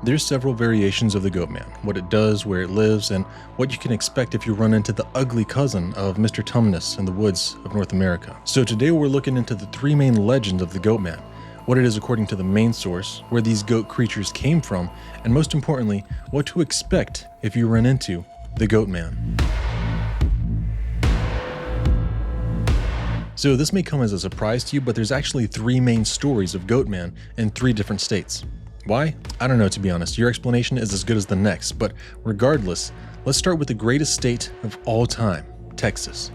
There's several variations of the Goatman, what it does, where it lives, and what you can expect if you run into the ugly cousin of Mr. Tumnus in the woods of North America. So today we're looking into the three main legends of the Goatman, what it is according to the main source, where these goat creatures came from, and most importantly, what to expect if you run into the Goatman. So this may come as a surprise to you, but there's actually three main stories of Goatman in three different states. Why? I don't know, to be honest. Your explanation is as good as the next, but regardless, let's start with the greatest state of all time, Texas.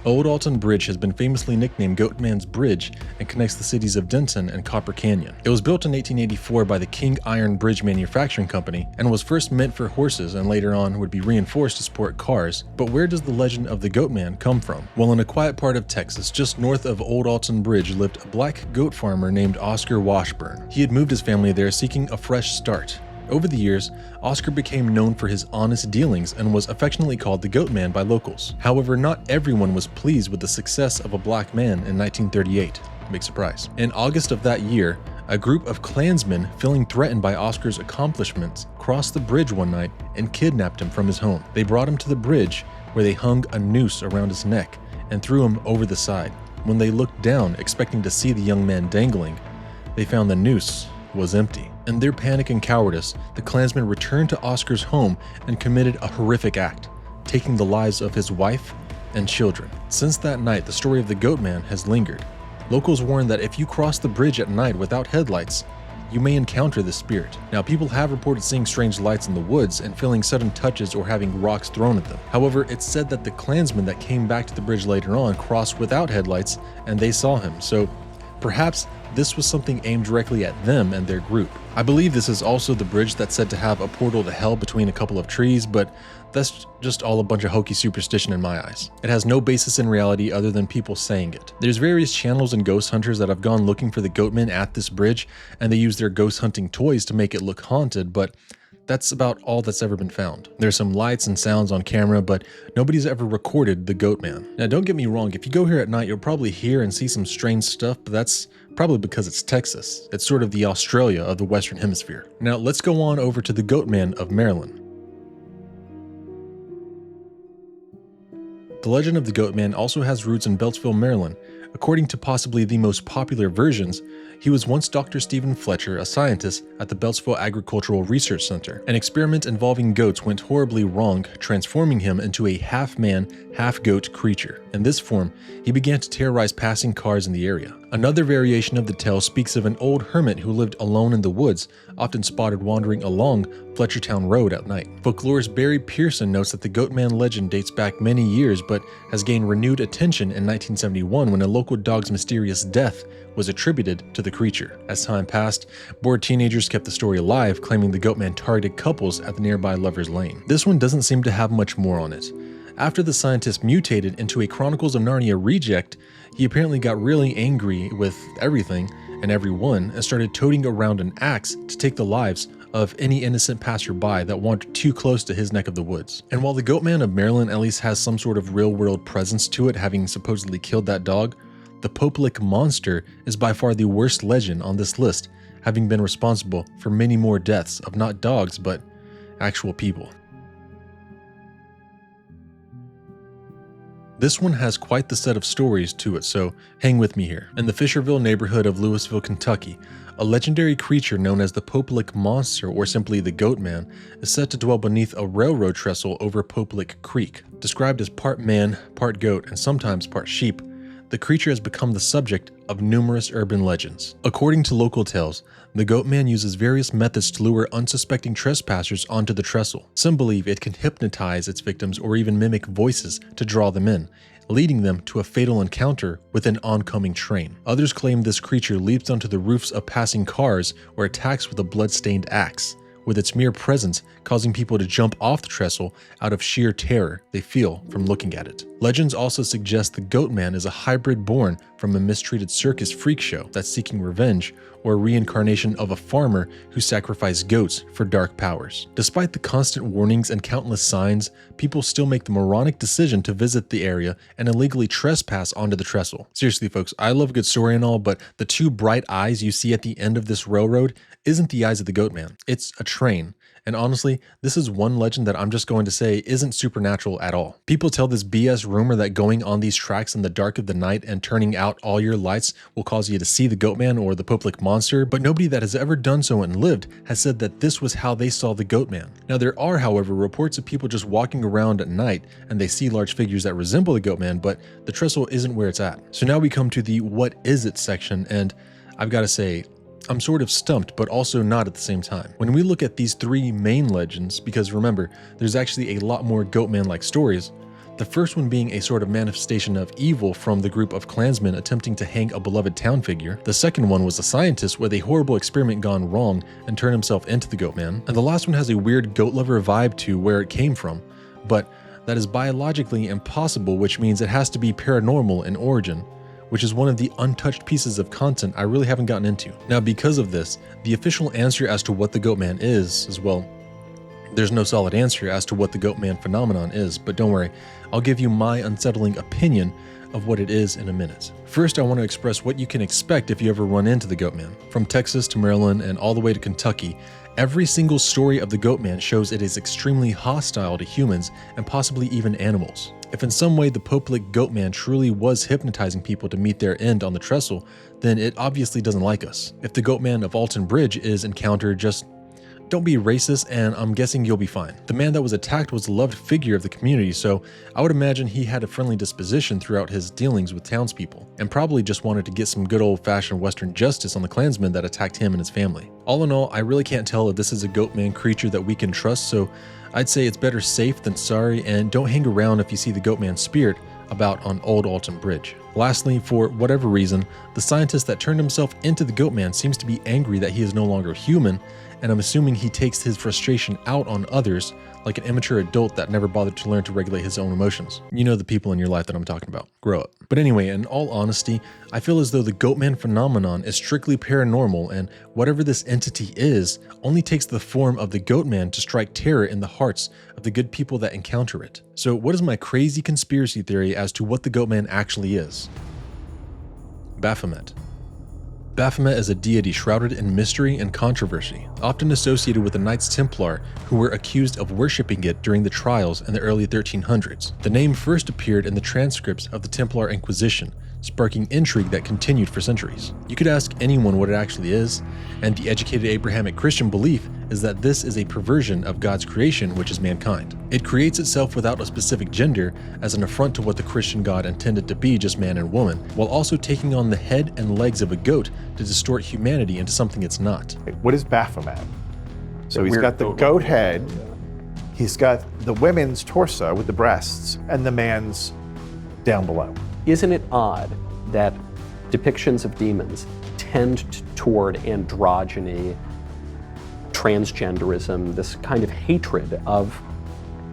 Old Alton Bridge has been famously nicknamed Goatman's Bridge and connects the cities of Denton and Copper Canyon. It was built in 1884 by the King Iron Bridge Manufacturing Company and was first meant for horses and later on would be reinforced to support cars. But where does the legend of the Goatman come from? Well, in a quiet part of Texas, just north of Old Alton Bridge, lived a black goat farmer named Oscar Washburn. He had moved his family there seeking a fresh start. Over the years, Oscar became known for his honest dealings and was affectionately called the Goatman by locals. However, not everyone was pleased with the success of a black man in 1938. Big surprise. In August of that year, a group of Klansmen, feeling threatened by Oscar's accomplishments, crossed the bridge one night and kidnapped him from his home. They brought him to the bridge, where they hung a noose around his neck and threw him over the side. When they looked down, expecting to see the young man dangling, they found the noose was empty. In their panic and cowardice, the Klansmen returned to Oscar's home and committed a horrific act, taking the lives of his wife and children. Since that night, the story of the Goatman has lingered. Locals warn that if you cross the bridge at night without headlights, you may encounter the spirit. Now, people have reported seeing strange lights in the woods and feeling sudden touches or having rocks thrown at them. However, it's said that the Klansmen that came back to the bridge later on crossed without headlights and they saw him, so perhaps this was something aimed directly at them and their group. I believe this is also the bridge that's said to have a portal to hell between a couple of trees, but that's just all a bunch of hokey superstition in my eyes. It has no basis in reality other than people saying it. There's various channels and ghost hunters that have gone looking for the Goatman at this bridge, and they use their ghost hunting toys to make it look haunted, but that's about all that's ever been found. There's some lights and sounds on camera, but nobody's ever recorded the Goatman. Now, don't get me wrong, if you go here at night, you'll probably hear and see some strange stuff, but that's probably because it's Texas. It's sort of the Australia of the Western Hemisphere. Now, let's go on over to the Goatman of Maryland. The legend of the Goatman also has roots in Beltsville, Maryland. According to possibly the most popular versions, he was once Dr. Stephen Fletcher, a scientist at the Beltsville Agricultural Research Center. An experiment involving goats went horribly wrong, transforming him into a half-man, half-goat creature. In this form, he began to terrorize passing cars in the area. Another variation of the tale speaks of an old hermit who lived alone in the woods, often spotted wandering along Fletchertown Road at night. Folklorist Barry Pearson notes that the Goatman legend dates back many years but has gained renewed attention in 1971 when a local dog's mysterious death was attributed to the creature. As time passed, bored teenagers kept the story alive, claiming the Goatman targeted couples at the nearby Lover's Lane. This one doesn't seem to have much more on it. After the scientist mutated into a Chronicles of Narnia reject, he apparently got really angry with everything and everyone and started toting around an axe to take the lives of any innocent passerby that wandered too close to his neck of the woods. And while the Goatman of Maryland at least has some sort of real-world presence to it, having supposedly killed that dog, the Popelic monster is by far the worst legend on this list, having been responsible for many more deaths of not dogs but actual people. This one has quite the set of stories to it, so hang with me here. In the Fisherville neighborhood of Louisville, Kentucky, a legendary creature known as the Popelic monster, or simply the Goatman, is said to dwell beneath a railroad trestle over Popelic Creek. Described as part man, part goat, and sometimes part sheep, the creature has become the subject of numerous urban legends. According to local tales, the Goatman uses various methods to lure unsuspecting trespassers onto the trestle. Some believe it can hypnotize its victims or even mimic voices to draw them in, leading them to a fatal encounter with an oncoming train. Others claim this creature leaps onto the roofs of passing cars or attacks with a blood-stained axe, with its mere presence causing people to jump off the trestle out of sheer terror they feel from looking at it. Legends also suggest the Goatman is a hybrid born from a mistreated circus freak show that's seeking revenge, or a reincarnation of a farmer who sacrificed goats for dark powers. Despite the constant warnings and countless signs, people still make the moronic decision to visit the area and illegally trespass onto the trestle. Seriously folks, I love a good story and all, but the two bright eyes you see at the end of this railroad isn't the eyes of the Goatman, it's a train. And honestly, this is one legend that I'm just going to say isn't supernatural at all. People tell this BS rumor that going on these tracks in the dark of the night and turning out all your lights will cause you to see the Goatman or the Pope-like monster, but nobody that has ever done so and lived has said that this was how they saw the Goatman. Now there are, however, reports of people just walking around at night and they see large figures that resemble the Goatman, but the trestle isn't where it's at. So now we come to the what is it section, and I've got to say, I'm sort of stumped, but also not at the same time. When we look at these three main legends, because remember, there's actually a lot more Goatman-like stories, the first one being a sort of manifestation of evil from the group of Klansmen attempting to hang a beloved town figure. The second one was a scientist with a horrible experiment gone wrong and turned himself into the Goatman. And the last one has a weird goat lover vibe to where it came from, but that is biologically impossible, which means it has to be paranormal in origin, which is one of the untouched pieces of content I really haven't gotten into. Now, because of this, the official answer as to what the Goatman is, well, there's no solid answer as to what the Goatman phenomenon is, but don't worry, I'll give you my unsettling opinion of what it is in a minute. First, I want to express what you can expect if you ever run into the Goatman. From Texas to Maryland and all the way to Kentucky, every single story of the Goatman shows it is extremely hostile to humans and possibly even animals. If in some way the Pope-like Goatman truly was hypnotizing people to meet their end on the trestle, then it obviously doesn't like us. If the Goatman of Alton Bridge is encountered, just don't be racist and I'm guessing you'll be fine. The man that was attacked was a loved figure of the community, so I would imagine he had a friendly disposition throughout his dealings with townspeople, and probably just wanted to get some good old-fashioned Western justice on the Klansmen that attacked him and his family. All in all, I really can't tell if this is a Goatman creature that we can trust, so I'd say it's better safe than sorry, and don't hang around if you see the Goatman spirit about on Old Alton Bridge. Lastly, for whatever reason, the scientist that turned himself into the Goatman seems to be angry that he is no longer human, and I'm assuming he takes his frustration out on others, like an immature adult that never bothered to learn to regulate his own emotions. You know the people in your life that I'm talking about. Grow up. But anyway, in all honesty, I feel as though the Goatman phenomenon is strictly paranormal, and whatever this entity is only takes the form of the Goatman to strike terror in the hearts of the good people that encounter it. So what is my crazy conspiracy theory as to what the Goatman actually is? Baphomet. Baphomet is a deity shrouded in mystery and controversy, often associated with the Knights Templar who were accused of worshipping it during the trials in the early 1300s. The name first appeared in the transcripts of the Templar Inquisition, sparking intrigue that continued for centuries. You could ask anyone what it actually is, and the educated Abrahamic Christian belief is that this is a perversion of God's creation, which is mankind. It creates itself without a specific gender as an affront to what the Christian God intended to be, just man and woman, while also taking on the head and legs of a goat to distort humanity into something it's not. What is Baphomet? So he's got the goat head, he's got the women's torso with the breasts, and the man's down below. Isn't it odd that depictions of demons tend toward androgyny, transgenderism, this kind of hatred of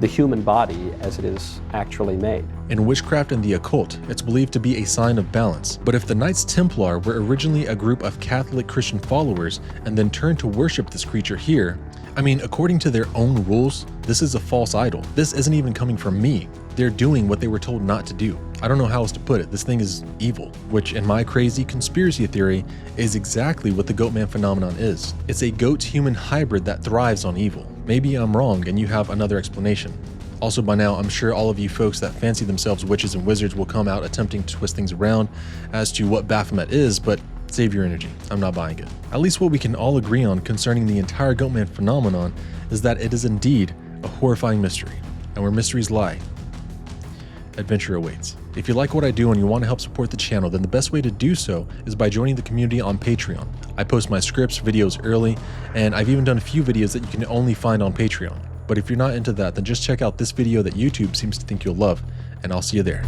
the human body as it is actually made? In witchcraft and the occult, it's believed to be a sign of balance. But if the Knights Templar were originally a group of Catholic Christian followers and then turned to worship this creature here, I mean, according to their own rules, this is a false idol. This isn't even coming from me. They're doing what they were told not to do. I don't know how else to put it. This thing is evil, which in my crazy conspiracy theory is exactly what the Goatman phenomenon is. It's a goat-human hybrid that thrives on evil. Maybe I'm wrong and you have another explanation. Also, by now, I'm sure all of you folks that fancy themselves witches and wizards will come out attempting to twist things around as to what Baphomet is, but save your energy. I'm not buying it. At least what we can all agree on concerning the entire Goatman phenomenon is that it is indeed a horrifying mystery. And where mysteries lie, adventure awaits. If you like what I do and you want to help support the channel, then the best way to do so is by joining the community on Patreon. I post my scripts, videos early, and I've even done a few videos that you can only find on Patreon. But if you're not into that, then just check out this video that YouTube seems to think you'll love, and I'll see you there.